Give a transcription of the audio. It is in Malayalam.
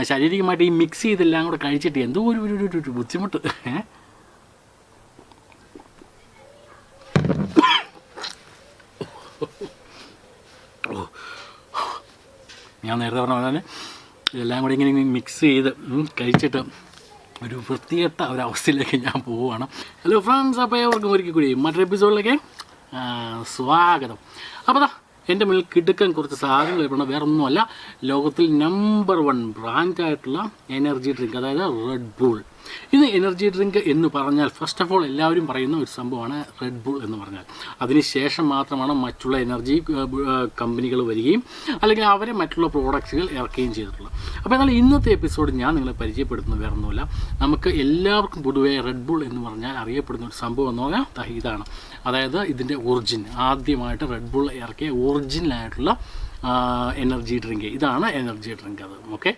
ശാരീരികമായിട്ട് ഈ മിക്സ് ചെയ്തെല്ലാം കൂടെ കഴിച്ചിട്ട് എന്തോ ഒരു ബുദ്ധിമുട്ട്. ഞാൻ നേരത്തെ പറഞ്ഞ പോലെ ഇതെല്ലാം കൂടി ഇങ്ങനെ മിക്സ് ചെയ്ത് കഴിച്ചിട്ട് ഒരു വൃത്തികെട്ട ഒരവസ്ഥയിലേക്ക് ഞാൻ പോവുകയാണ്. ഹലോ ഫ്രണ്ട്സ്, അപ്പോൾ അവർക്കും ഒരിക്കൽ കൂടി മറ്റൊരു എപ്പിസോഡിലേക്ക് സ്വാഗതം. അപ്പോൾ എൻ്റെ മുന്നിൽ കിടുക്കൻ കുറച്ച് സാധനങ്ങൾ ലഭിക്കണം. വേറെ ഒന്നുമല്ല, ലോകത്തിൽ നമ്പർ 1 ബ്രാൻഡായിട്ടുള്ള എനർജി ഡ്രിങ്ക്, അതായത് റെഡ് ബുൾ. ഇത് എനർജി ഡ്രിങ്ക് എന്ന് പറഞ്ഞാൽ ഫസ്റ്റ് ഓഫ് ഓൾ എല്ലാവരും പറയുന്ന ഒരു സംഭവമാണ് റെഡ് ബുൾ എന്ന് പറഞ്ഞാൽ. അതിനുശേഷം മാത്രമാണ് മറ്റുള്ള എനർജി കമ്പനികൾ വരികയും അല്ലെങ്കിൽ അവരെ മറ്റുള്ള പ്രോഡക്റ്റ്സുകൾ ഇറക്കുകയും ചെയ്തിട്ടുള്ളത്. അപ്പോൾ എന്നാൽ ഇന്നത്തെ എപ്പിസോഡ് ഞാൻ നിങ്ങളെ പരിചയപ്പെടുത്തുന്നത് വേറെ ഒന്നുമില്ല. നമുക്ക് എല്ലാവർക്കും പൊതുവേ റെഡ് ബുൾ എന്ന് പറഞ്ഞാൽ അറിയപ്പെടുന്ന ഒരു സംഭവം എന്ന് പറഞ്ഞാൽ ഇതാണ്. അതായത് ഇതിൻ്റെ ഒറിജിൻ, ആദ്യമായിട്ട് റെഡ് ബുൾ ഇറക്കിയ ഒറിജിനലായിട്ടുള്ള എനർജി ഡ്രിങ്ക്, ഇതാണ് എനർജി ഡ്രിങ്ക്. അത് ഓക്കെ.